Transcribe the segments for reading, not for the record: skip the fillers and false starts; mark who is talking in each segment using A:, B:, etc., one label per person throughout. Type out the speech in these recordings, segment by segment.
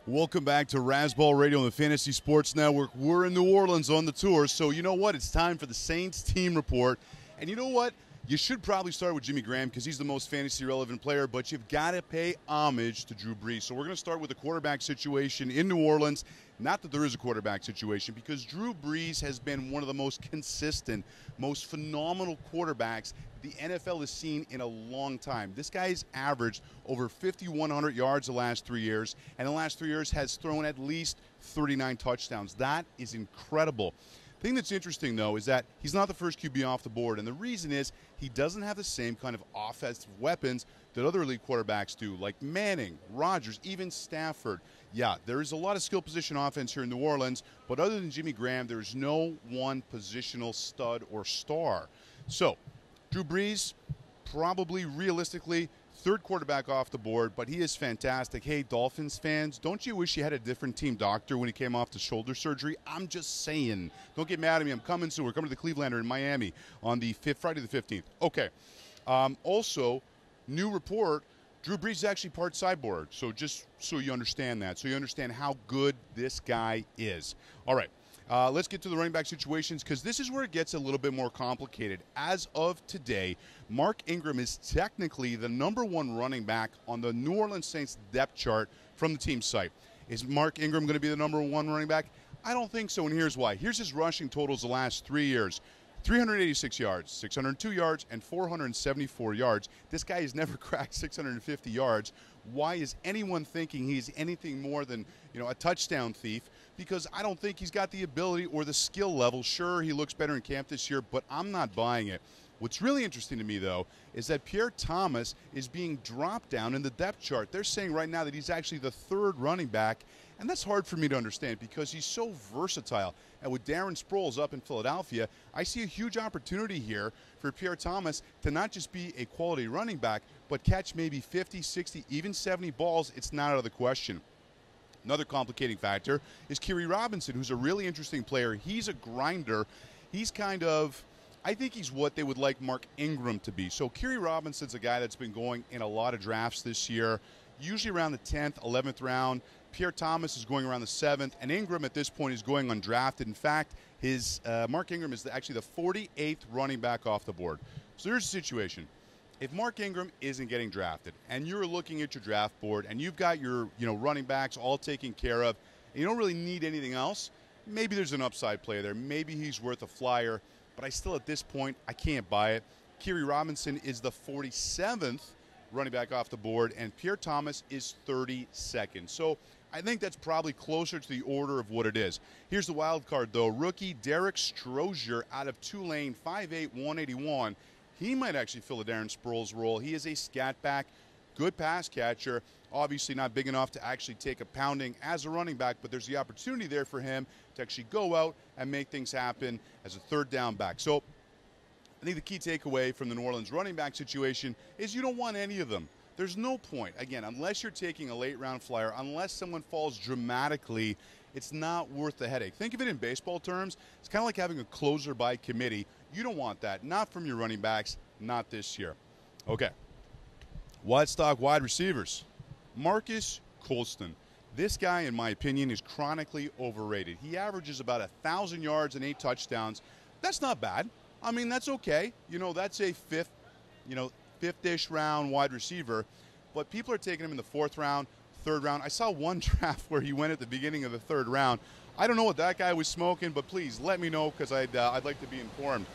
A: Welcome back to Razzball Radio on the Fantasy Sports Network. We're in New Orleans on the tour, so you know what? It's time for the Saints team report. And you know what? You should probably start with Jimmy Graham because he's the most fantasy-relevant player, but you've got to pay homage to Drew Brees. So we're going to start with the quarterback situation in New Orleans. Not that there is a quarterback situation, because Drew Brees has been one of the most consistent, most phenomenal quarterbacks the NFL has seen in a long time. This guy's averaged over 5,100 yards the last 3 years, and the last 3 years has thrown at least 39 touchdowns. That is incredible. The thing that's interesting, though, is that he's not the first QB off the board, and the reason is he doesn't have the same kind of offensive weapons that other elite quarterbacks do, like Manning, Rodgers, even Stafford. Yeah, there is a lot of skill position offense here in New Orleans, but other than Jimmy Graham, there is no one positional stud or star. So, Drew Brees, probably realistically, third quarterback off the board, but he is fantastic. Hey, Dolphins fans, don't you wish you had a different team doctor when he came off the shoulder surgery? I'm just saying. Don't get mad at me. I'm coming soon. We're coming to the Clevelander in Miami on the Friday the 15th. Okay. Also, new report, Drew Brees is actually part cyborg, so just so you understand that, so you understand how good this guy is. All right. Let's get to the running back situations because this is where it gets a little bit more complicated. As of today, Mark Ingram is technically the #1 running back on the New Orleans Saints depth chart from the team site. Is Mark Ingram going to be the #1 running back? I don't think so, and here's why. Here's his rushing totals the last 3 years. 386 yards, 602 yards, and 474 yards. This guy has never cracked 650 yards. Why is anyone thinking he's anything more than, a touchdown thief? Because I don't think he's got the ability or the skill level. Sure, he looks better in camp this year, but I'm not buying it. What's really interesting to me, though, is that Pierre Thomas is being dropped down in the depth chart. They're saying right now that he's actually the third running back, and that's hard for me to understand because he's so versatile. And with Darren Sproles up in Philadelphia, I see a huge opportunity here for Pierre Thomas to not just be a quality running back, but catch maybe 50, 60, even 70 balls. It's not out of the question. Another complicating factor is Kerry Robinson, who's a really interesting player. He's a grinder. He's I think he's what they would like Mark Ingram to be. So Kerry Robinson's a guy that's been going in a lot of drafts this year, usually around the 10th, 11th round. Pierre Thomas is going around the 7th, and Ingram at this point is going undrafted. In fact, Mark Ingram is actually the 48th running back off the board. So here's the situation. If Mark Ingram isn't getting drafted and you're looking at your draft board and you've got your running backs all taken care of and you don't really need anything else, maybe there's an upside play there. Maybe he's worth a flyer, but at this point, I can't buy it. Kerry Robinson is the 47th running back off the board, and Pierre Thomas is 32nd. So I think that's probably closer to the order of what it is. Here's the wild card, though. Rookie Derek Strozier out of Tulane, 5'8", 181. He might actually fill a Darren Sproles role. He is a scat back, good pass catcher, obviously not big enough to actually take a pounding as a running back, but there's the opportunity there for him to actually go out and make things happen as a third down back. So I think the key takeaway from the New Orleans running back situation is you don't want any of them. There's no point. Again, unless you're taking a late-round flyer, unless someone falls dramatically, it's not worth the headache. Think of it in baseball terms. It's kind of like having a closer by committee. You don't want that. Not from your running backs. Not this year. Okay. Wide stock wide receivers. Marcus Colston. This guy, in my opinion, is chronically overrated. He averages about 1,000 yards and 8 touchdowns. That's not bad. I mean, that's okay. That's a fifth-ish round wide receiver. But people are taking him in the 4th round, 3rd round. I saw one draft where he went at the beginning of the 3rd round. I don't know what that guy was smoking, but please let me know because I'd like to be informed.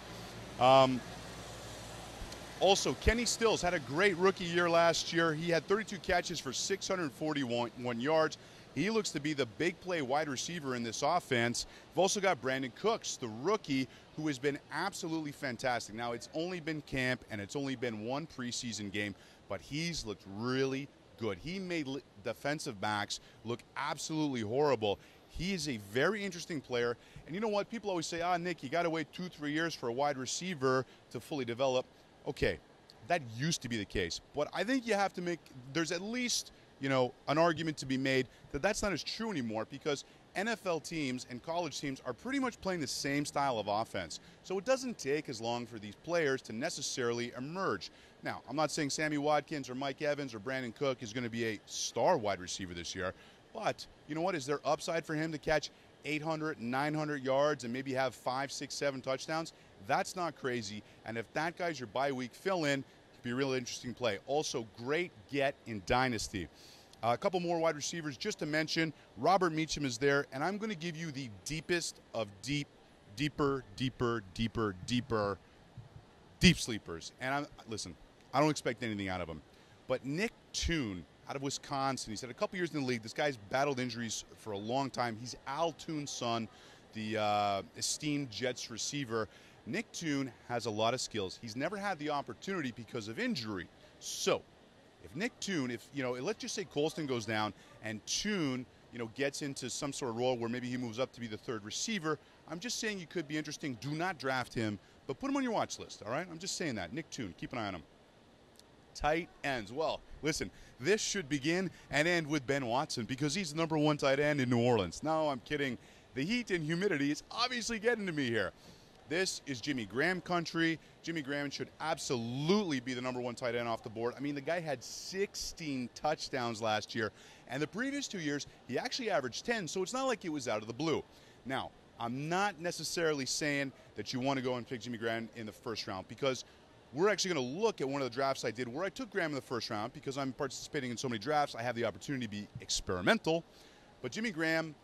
A: Also, Kenny Stills had a great rookie year last year. He had 32 catches for 641 yards. He looks to be the big play wide receiver in this offense. We've also got Brandon Cooks, the rookie, who has been absolutely fantastic. Now, it's only been camp, and it's only been one preseason game, but he's looked really good. He made defensive backs look absolutely horrible. He is a very interesting player. And you know what? People always say, Nick, you got to wait 2-3 years for a wide receiver to fully develop. Okay, that used to be the case. But I think you have to there's at least, an argument to be made that that's not as true anymore because NFL teams and college teams are pretty much playing the same style of offense. So it doesn't take as long for these players to necessarily emerge. Now, I'm not saying Sammy Watkins or Mike Evans or Brandon Cook is going to be a star wide receiver this year, But you know what? Is there upside for him to catch 800, 900 yards and maybe have 5, 6, 7 touchdowns? That's not crazy. And if that guy's your bye week fill-in, it'd be a really interesting play. Also, great get in Dynasty. A couple more wide receivers just to mention. Robert Meacham is there, and I'm going to give you the deepest of deep sleepers. And listen, I don't expect anything out of him. But Nick Toon out of Wisconsin, he's had a couple years in the league. This guy's battled injuries for a long time. He's Al Toon's son, the esteemed Jets receiver. Nick Toon has a lot of skills. He's never had the opportunity because of injury. So if Nick Toon, let's just say Colston goes down and Toon, gets into some sort of role where maybe he moves up to be the third receiver, I'm just saying you could be interesting. Do not draft him, but put him on your watch list, all right? I'm just saying that. Nick Toon, keep an eye on him. Tight ends. Well, listen, this should begin and end with Ben Watson because he's the #1 tight end in New Orleans. No, I'm kidding. The heat and humidity is obviously getting to me here. This is Jimmy Graham country. Jimmy Graham should absolutely be the #1 tight end off the board. I mean, the guy had 16 touchdowns last year, and the previous 2 years, he actually averaged 10, so it's not like it was out of the blue. Now, I'm not necessarily saying that you want to go and pick Jimmy Graham in the first round because we're actually going to look at one of the drafts I did where I took Graham in the first round because I'm participating in so many drafts. I have the opportunity to be experimental, but Jimmy Graham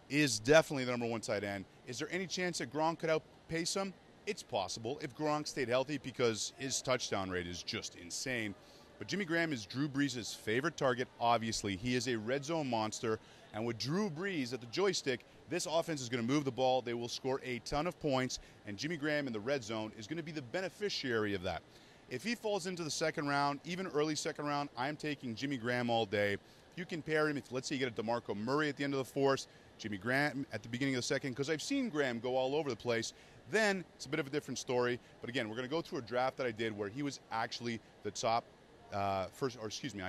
A: is definitely the #1 tight end. Is there any chance that Gronk could outpace him? It's possible if Gronk stayed healthy because his touchdown rate is just insane. But Jimmy Graham is Drew Brees' favorite target, obviously. He is a red zone monster. And with Drew Brees at the joystick, this offense is going to move the ball. They will score a ton of points. And Jimmy Graham in the red zone is going to be the beneficiary of that. If he falls into the second round, even early second round, I'm taking Jimmy Graham all day. If you can pair him, if let's say you get a DeMarco Murray at the end of the fourth, Jimmy Graham at the beginning of the second, because I've seen Graham go all over the place, then it's a bit of a different story. But again, we're going to go through a draft that I did where he was actually the top I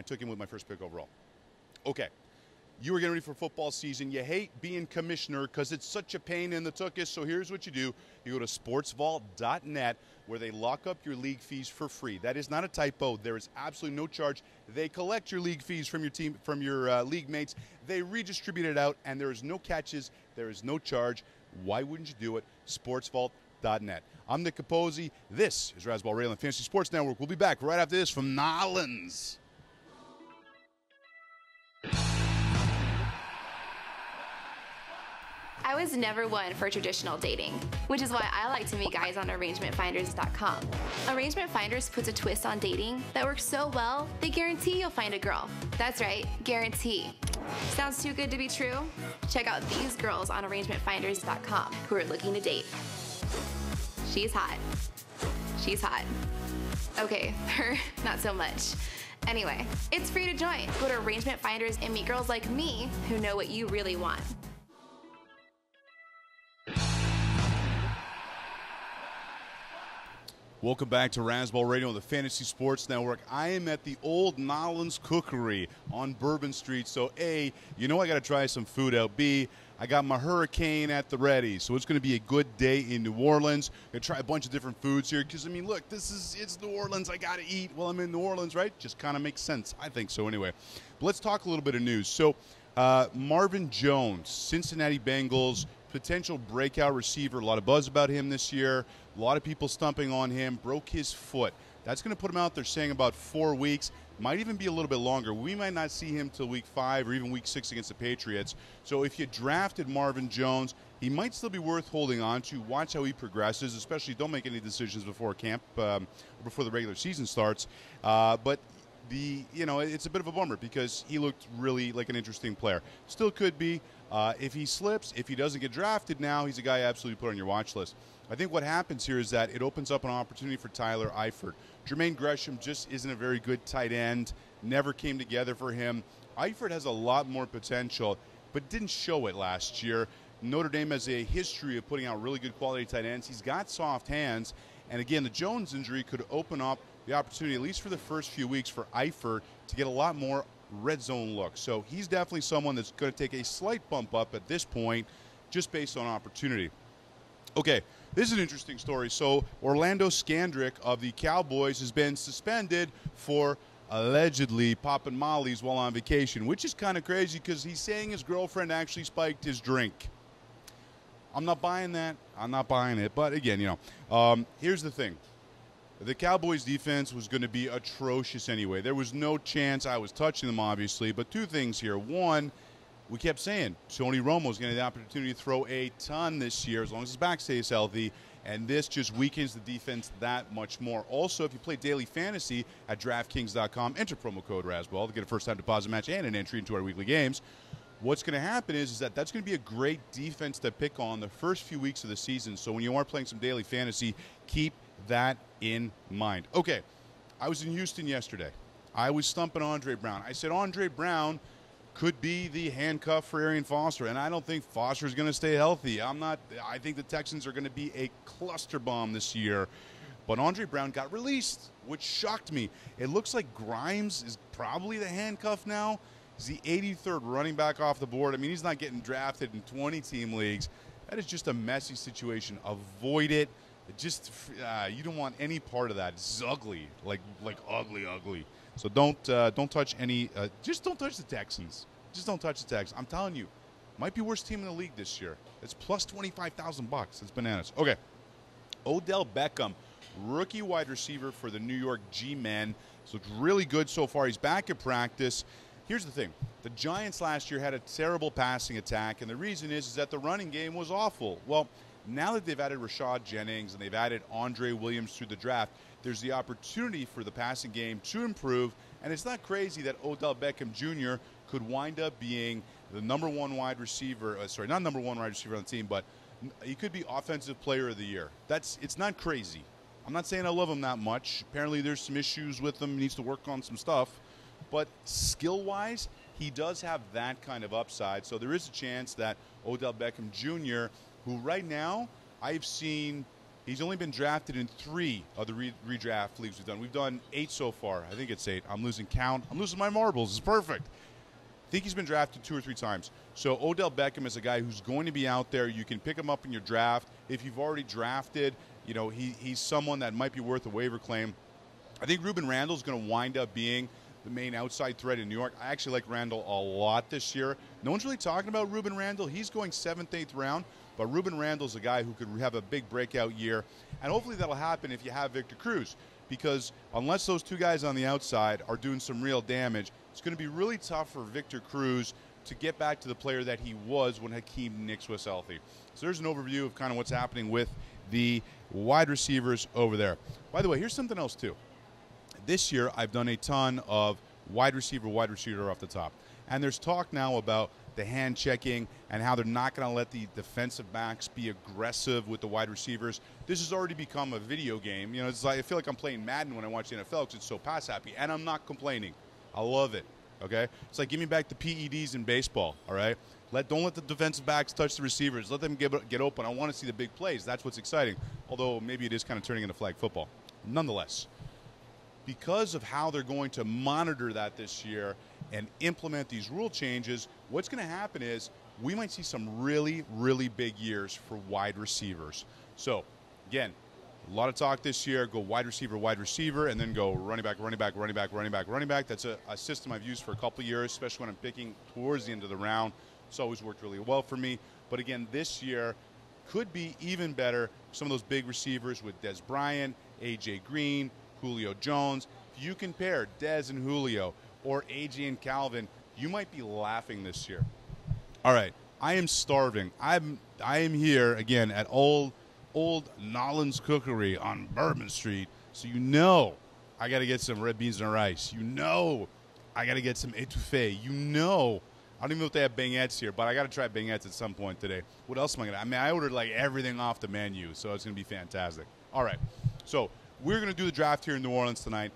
A: took him with my first pick overall. Okay. You were getting ready for football season. You hate being commissioner because it's such a pain in the tuchus. So here's what you do. You go to sportsvault.net where they lock up your league fees for free. That is not a typo. There is absolutely no charge. They collect your league fees from your team, from your league mates. They redistribute it out, and there is no catches. There is no charge. Why wouldn't you do it? Sportsvault.net. I'm Nick Capozzi. This is Razzball Radio and Fantasy Sports Network. We'll be back right after this from Nolans.
B: I was never one for traditional dating, which is why I like to meet guys on arrangementfinders.com. Arrangement Finders puts a twist on dating that works so well, they guarantee you'll find a girl. That's right, guarantee. Sounds too good to be true? Check out these girls on arrangementfinders.com who are looking to date. She's hot. She's hot. Okay, her, not so much. Anyway, it's free to join. Go to Arrangement Finders and meet girls like me who know what you really want.
A: Welcome back to Razzball Radio on the Fantasy Sports Network. I am at the Old Nolans Cookery on Bourbon Street. So, A, I got to try some food out. B, I got my hurricane at the ready. So it's going to be a good day in New Orleans. Going to try a bunch of different foods here because, look, it's New Orleans. I got to eat while I'm in New Orleans, right? Just kind of makes sense. I think so anyway. But let's talk a little bit of news. So, Marvin Jones, Cincinnati Bengals, potential breakout receiver. A lot of buzz about him this year. A lot of people stumping on him. Broke his foot. That's going to put him out there saying about 4 weeks. Might even be a little bit longer. We might not see him till week 5 or even week 6 against the Patriots. So if you drafted Marvin Jones, he might still be worth holding on to. Watch how he progresses, especially don't make any decisions before camp, before the regular season starts. But it's a bit of a bummer because he looked really like an interesting player. Still could be. If he slips, if he doesn't get drafted now, he's a guy absolutely put on your watch list. I think what happens here is that it opens up an opportunity for Tyler Eifert. Jermaine Gresham just isn't a very good tight end. Never came together for him. Eifert has a lot more potential, but didn't show it last year. Notre Dame has a history of putting out really good quality tight ends. He's got soft hands. And again, the Jones injury could open up the opportunity, at least for the first few weeks, for Eifert to get a lot more red zone look. So he's definitely someone that's going to take a slight bump up at this point just based on opportunity. Okay, this is an interesting story. So Orlando Scandrick of the Cowboys has been suspended for allegedly popping mollies while on vacation, which is kind of crazy because he's saying his girlfriend actually spiked his drink. I'm not buying that. I'm not buying it. But again, here's the thing. The Cowboys' defense was going to be atrocious anyway. There was no chance I was touching them, obviously. But two things here. One, we kept saying Tony Romo's going to have the opportunity to throw a ton this year as long as his back stays healthy. And this just weakens the defense that much more. Also, if you play daily fantasy at DraftKings.com, enter promo code Razzball to get a first-time deposit match and an entry into our weekly games. What's going to happen is that that's going to be a great defense to pick on the first few weeks of the season. So when you are playing some daily fantasy, keep that in mind. Okay, I was in Houston yesterday. I was stumping Andre Brown. I said Andre Brown could be the handcuff for Arian Foster, and I don't think Foster is going to stay healthy. I think the Texans are going to be a cluster bomb this year. But Andre Brown got released, which shocked me. It looks like Grimes is probably the handcuff now. He's the 83rd running back off the board. I mean, he's not getting drafted in 20-team leagues. That is just a messy situation. Avoid it. You don't want any part of that. It's ugly, like ugly. So don't touch any. Just don't touch the Texans. Just don't touch the Texans. I'm telling you, might be worst team in the league this year. It's plus $25,000. It's bananas. Okay, Odell Beckham, rookie wide receiver for the New York G-Men. So it's really good so far. He's back at practice. Here's the thing. The Giants last year had a terrible passing attack, and the reason is that the running game was awful. Well, now that they've added Rashad Jennings and they've added Andre Williams through the draft, there's the opportunity for the passing game to improve, and it's not crazy that Odell Beckham Jr. could wind up being the number one wide receiver. Not number one wide receiver on the team, but he could be Offensive Player of the Year. It's not crazy. I'm not saying I love him that much. Apparently there's some issues with him. He needs to work on some stuff. But skill-wise, he does have that kind of upside. So there is a chance that Odell Beckham Jr., who right now I've seen, he's only been drafted in 3 of the redraft leagues we've done. We've done 8 so far. I think it's 8. I'm losing count. I'm losing my marbles. It's perfect. I think he's been drafted 2 or 3 times. So Odell Beckham is a guy who's going to be out there. You can pick him up in your draft. If you've already drafted, he's someone that might be worth a waiver claim. I think Ruben Randall is going to wind up being the main outside threat in New York. I actually like Randall a lot this year. No one's really talking about Ruben Randall. He's going 7th, 8th round, but Ruben Randall's a guy who could have a big breakout year, and hopefully that'll happen if you have Victor Cruz, because unless those 2 guys on the outside are doing some real damage, it's going to be really tough for Victor Cruz to get back to the player that he was when Hakeem Nicks was healthy. So there's an overview of kind of what's happening with the wide receivers over there. By the way, here's something else too. This year, I've done a ton of wide receiver off the top. And there's talk now about the hand checking and how they're not going to let the defensive backs be aggressive with the wide receivers. This has already become a video game. It's like, I feel like I'm playing Madden when I watch the NFL because it's so pass happy. And I'm not complaining. I love it. Okay? It's like, give me back the PEDs in baseball. All right? Don't let the defensive backs touch the receivers. Let them get open. I want to see the big plays. That's what's exciting. Although maybe it is kind of turning into flag football. Nonetheless, because of how they're going to monitor that this year and implement these rule changes, what's going to happen is we might see some really, really big years for wide receivers. So, again, a lot of talk this year, go wide receiver, and then go running back. That's a system I've used for a couple of years, especially when I'm picking towards the end of the round. It's always worked really well for me. But again, this year could be even better. Some of those big receivers with Dez Bryant, A.J. Green, Julio Jones. If you compare Dez and Julio or AJ and Calvin, you might be laughing this year. All right, I am starving. I am here again at old Nolan's Cookery on Bourbon Street. So I got to get some red beans and rice. I got to get some etouffee. I don't even know if they have beignets here, but I got to try beignets at some point today. What else am I going to? I mean, I ordered like everything off the menu, so it's going to be fantastic. All right, so we're going to do the draft here in New Orleans tonight.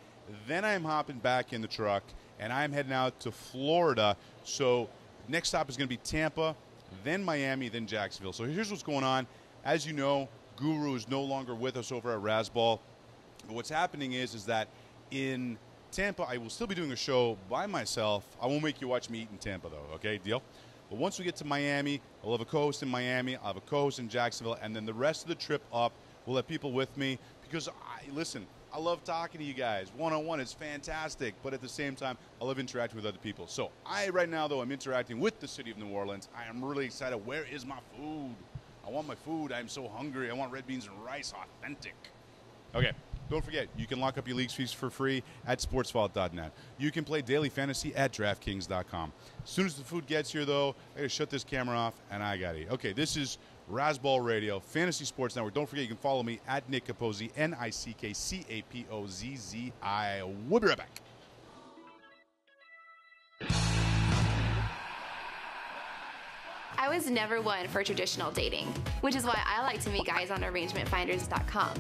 A: Then I'm hopping back in the truck, and I'm heading out to Florida. So next stop is going to be Tampa, then Miami, then Jacksonville. So here's what's going on. As you know, Guru is no longer with us over at Razzball. But what's happening is that in Tampa, I will still be doing a show by myself. I won't make you watch me eat in Tampa, though, okay? Deal? But once we get to Miami, I'll have a co-host in Miami. I'll have a co-host in Jacksonville. And then the rest of the trip up, we'll have people with me. Because, listen, I love talking to you guys. One-on-one is fantastic, but at the same time, I love interacting with other people. So right now, though, I'm interacting with the city of New Orleans. I am really excited. Where is my food? I want my food. I'm so hungry. I want red beans and rice, authentic. Okay, don't forget, you can lock up your league fees for free at sportsvault.net. You can play daily fantasy at DraftKings.com. As soon as the food gets here, though, I got to shut this camera off, and I got to eat. Okay, this is Razzball Radio, Fantasy Sports Network. Don't forget, you can follow me at Nick Capozzi, NickCapozzi. We'll be right back.
B: I was never one for traditional dating, which is why I like to meet guys on arrangementfinders.com.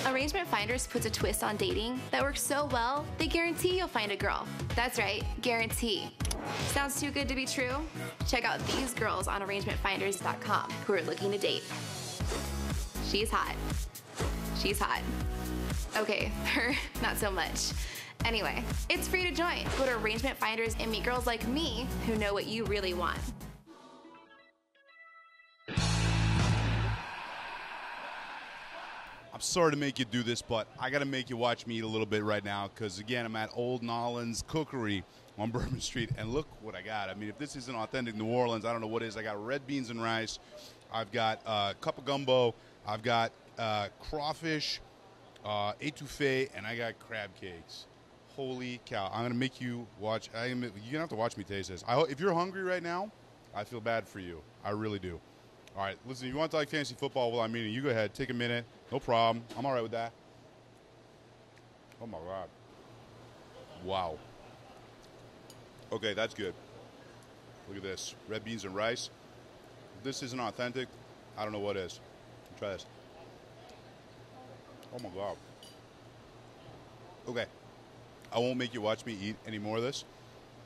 B: Arrangement Finders puts a twist on dating that works so well, they guarantee you'll find a girl. That's right, guarantee. Sounds too good to be true? Check out these girls on arrangementfinders.com who are looking to date. She's hot. She's hot. Okay, her, not so much. Anyway, it's free to join. Go to Arrangement Finders and meet girls like me who know what you really want.
A: I'm sorry to make you do this, but I got to make you watch me eat a little bit right now because, again, I'm at Old Nolan's Cookery on Bourbon Street, and look what I got. I mean, if this isn't authentic New Orleans, I don't know what is. I got red beans and rice. I've got a cup of gumbo. I've got crawfish, etouffee, and I got crab cakes. Holy cow. I'm going to make you watch. You're going to have to watch me taste this. If you're hungry right now, I feel bad for you. I really do. All right, listen, you want to talk fantasy football while I'm eating, you go ahead. Take a minute. No problem. I'm all right with that. Oh, my God. Wow. Okay, that's good. Look at this. Red beans and rice. If this isn't authentic, I don't know what is. Try this. Oh, my God. Okay. I won't make you watch me eat any more of this.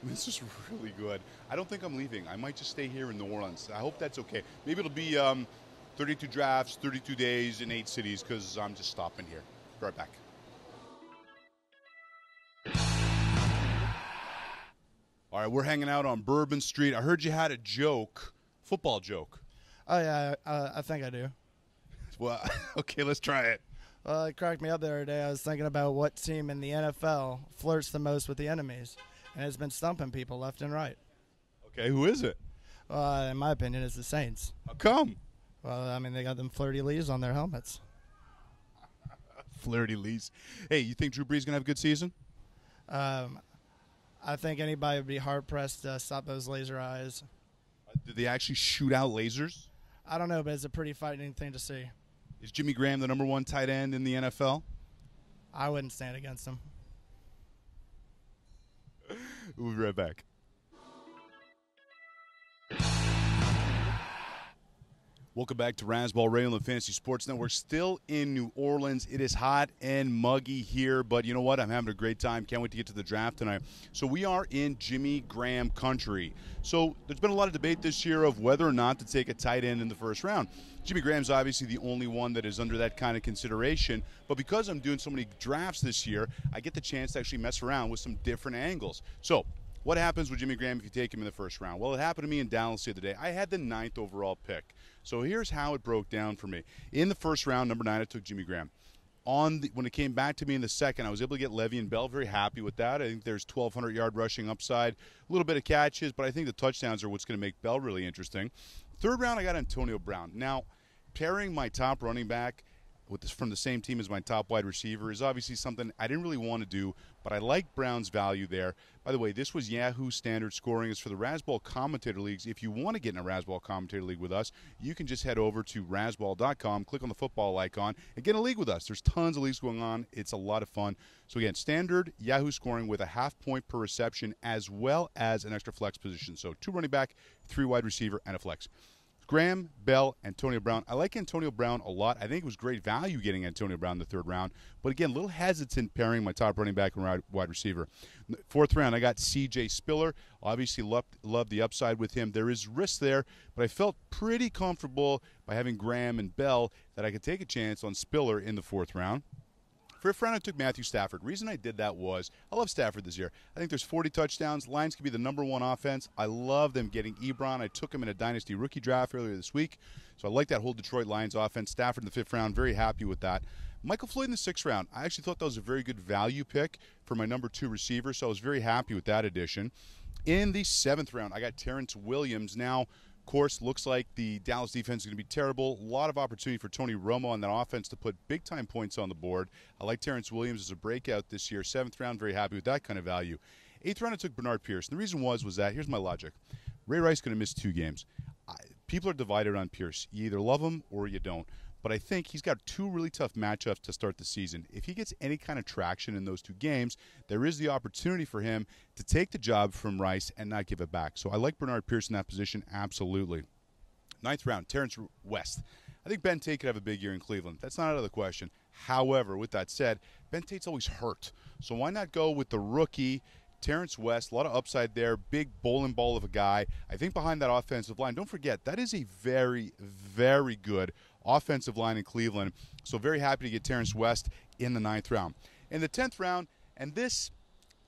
A: This is really good. I don't think I'm leaving. I might just stay here in New Orleans. I hope that's okay. Maybe it'll be 32 drafts, 32 days in 8 cities because I'm just stopping here. Be right back. All right, we're hanging out on Bourbon Street. I heard you had a joke, football joke.
C: Oh, yeah, I think I do.
A: Well, okay, let's try it.
C: Well, it cracked me up the other day. I was thinking about what team in the NFL flirts the most with the enemies, and it's been stumping people left and right.
A: Okay, who is it?
C: In my opinion, it's the Saints.
A: How come?
C: Well, I mean, they got them flirty leaves on their helmets.
A: Flirty leaves. Hey, you think Drew Brees is going to have a good season?
C: I think anybody would be hard-pressed to stop those laser eyes.
A: Did they actually shoot out lasers?
C: I don't know, but it's a pretty frightening thing to see.
A: Is Jimmy Graham the number 1 tight end in the NFL?
C: I wouldn't stand against him.
A: We'll be right back. Welcome back to Razzball Radio on the Fantasy Sports Network. Still in New Orleans. It is hot and muggy here, but you know what? I'm having a great time. Can't wait to get to the draft tonight. So we are in Jimmy Graham country. So there's been a lot of debate this year of whether or not to take a tight end in the first round. Jimmy Graham's obviously the only one that is under that kind of consideration, but because I'm doing so many drafts this year, I get the chance to actually mess around with some different angles. So what happens with Jimmy Graham if you take him in the first round? Well, it happened to me in Dallas the other day. I had the 9th overall pick. So here's how it broke down for me. In the first round, number 9, I took Jimmy Graham. When it came back to me in the second, I was able to get Levy and Bell. Very happy with that. I think there's 1,200-yard rushing upside, a little bit of catches, but I think the touchdowns are what's going to make Bell really interesting. Third round, I got Antonio Brown. Now, pairing my top running back from the same team as my top wide receiver is obviously something I didn't really want to do, but I like Brown's value there. By the way, this was Yahoo standard scoring. It's for the Razzball Commentator Leagues. If you want to get in a Razzball Commentator League with us, you can just head over to razzball.com, click on the football icon, and get a league with us. There's tons of leagues going on. It's a lot of fun. So again, standard Yahoo scoring with a half point per reception as well as an extra flex position. So 2 running back, 3 wide receiver, and a flex. Graham, Bell, Antonio Brown. I like Antonio Brown a lot. I think it was great value getting Antonio Brown in the 3rd round. But again, a little hesitant pairing my top running back and wide receiver. 4th round, I got C.J. Spiller. Obviously, loved the upside with him. There is risk there, but I felt pretty comfortable by having Graham and Bell that I could take a chance on Spiller in the 4th round. Fifth round, I took Matthew Stafford. Reason I did that was I love Stafford this year. I think there's 40 touchdowns. Lions could be the #1 offense. I love them getting Ebron. I took him in a dynasty rookie draft earlier this week, so I like that whole Detroit Lions offense. Stafford in the 5th round, very happy with that. Michael Floyd in the 6th round. I actually thought that was a very good value pick for my #2 receiver, so I was very happy with that addition. In the 7th round, I got Terrence Williams. Now, of course, looks like the Dallas defense is going to be terrible. A lot of opportunity for Tony Romo on that offense to put big-time points on the board. I like Terrence Williams as a breakout this year. 7th round, very happy with that kind of value. 8th round, I took Bernard Pierce. And the reason was that, here's my logic. Ray Rice is going to miss 2 games. People are divided on Pierce. You either love him or you don't. But I think he's got 2 really tough matchups to start the season. If he gets any kind of traction in those 2 games, there is the opportunity for him to take the job from Rice and not give it back. So I like Bernard Pierce in that position, absolutely. 9th round, Terrence West. I think Ben Tate could have a big year in Cleveland. That's not out of the question. However, with that said, Ben Tate's always hurt. So why not go with the rookie, Terrence West? A lot of upside there, big bowling ball of a guy. I think behind that offensive line, don't forget, that is a very, very good offensive line in Cleveland. So very happy to get Terrence West in the 9th round. In the 10th round, and this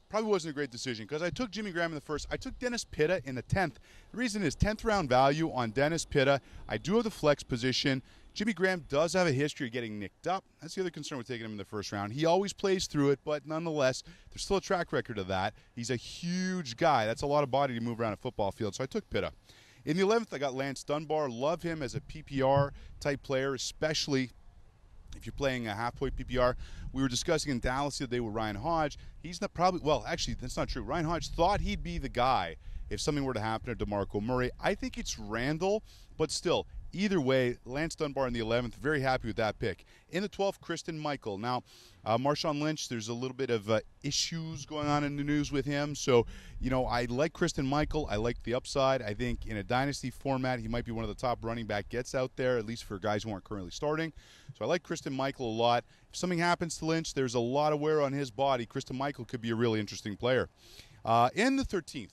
A: probably wasn't a great decision because I took Jimmy Graham in the 1st. I took Dennis Pitta in the 10th. The reason is 10th round value on Dennis Pitta. I do have the flex position. Jimmy Graham does have a history of getting nicked up. That's the other concern with taking him in the 1st round. He always plays through it, but nonetheless, there's still a track record of that. He's a huge guy. That's a lot of body to move around a football field, so I took Pitta. In the 11th, I got Lance Dunbar. Love him as a PPR-type player, especially if you're playing a half-point PPR. We were discussing in Dallas the other day with Ryan Hodge. He's not probably – well, actually, that's not true. Ryan Hodge thought he'd be the guy if something were to happen to DeMarco Murray. I think it's Randall, but still, either way, Lance Dunbar in the 11th, very happy with that pick. In the 12th, Kristen Michael. Now, Marshawn Lynch, there's a little bit of issues going on in the news with him. So, I like Kristen Michael. I like the upside. I think in a dynasty format, he might be one of the top running back gets out there, at least for guys who aren't currently starting. So I like Kristen Michael a lot. If something happens to Lynch, there's a lot of wear on his body. Kristen Michael could be a really interesting player. In the 13th,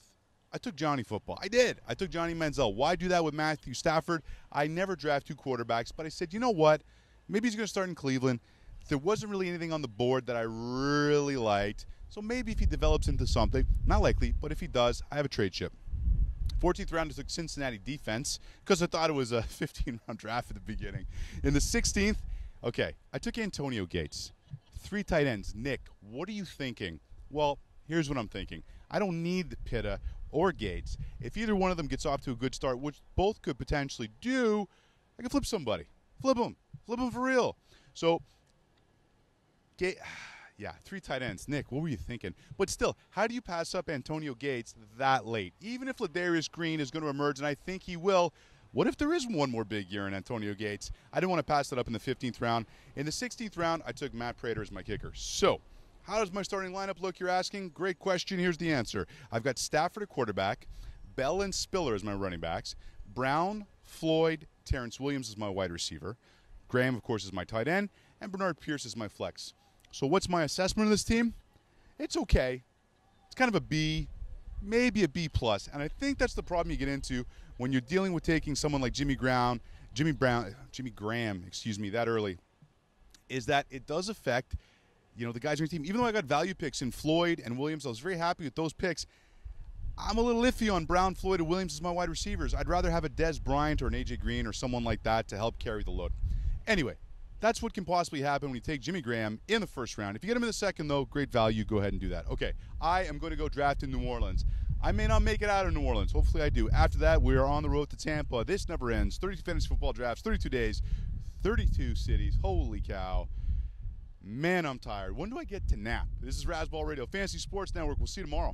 A: I took Johnny Football. I did. I took Johnny Manziel. Why do that with Matthew Stafford? I never draft 2 quarterbacks, but I said, you know what? Maybe he's going to start in Cleveland. There wasn't really anything on the board that I really liked. So maybe if he develops into something, not likely, but if he does, I have a trade chip. 14th round, I took Cincinnati defense because I thought it was a 15-round draft at the beginning. In the 16th, okay, I took Antonio Gates. 3 tight ends. Nick, what are you thinking? Well, here's what I'm thinking. I don't need Pitta or Gates. If either one of them gets off to a good start, which both could potentially do, I can flip somebody. Flip them. Flip them for real. So, yeah, 3 tight ends. Nick, what were you thinking? But still, how do you pass up Antonio Gates that late? Even if Ladarius Green is going to emerge, and I think he will, what if there is one more big year in Antonio Gates? I didn't want to pass that up in the 15th round. In the 16th round, I took Matt Prater as my kicker. So, how does my starting lineup look, you're asking? Great question. Here's the answer. I've got Stafford at quarterback, Bell and Spiller as my running backs, Brown, Floyd, Terrence Williams as my wide receiver, Graham, of course, is my tight end, and Bernard Pierce is my flex. So what's my assessment of this team? It's okay. It's kind of a B, maybe a B+. And I think that's the problem you get into when you're dealing with taking someone like Jimmy Graham, that early, is that it does affect – the guys on your team. Even though I got value picks in Floyd and Williams, I was very happy with those picks. I'm a little iffy on Brown, Floyd, and Williams as my wide receivers. I'd rather have a Des Bryant or an A.J. Green or someone like that to help carry the load. Anyway, that's what can possibly happen when you take Jimmy Graham in the 1st round. If you get him in the 2nd, though, great value. Go ahead and do that. Okay, I am going to go draft in New Orleans. I may not make it out of New Orleans. Hopefully I do. After that, we are on the road to Tampa. This never ends. 32 fantasy football drafts, 32 days, 32 cities. Holy cow. Man, I'm tired. When do I get to nap? This is Razzball Radio, Fantasy Sports Network. We'll see you tomorrow.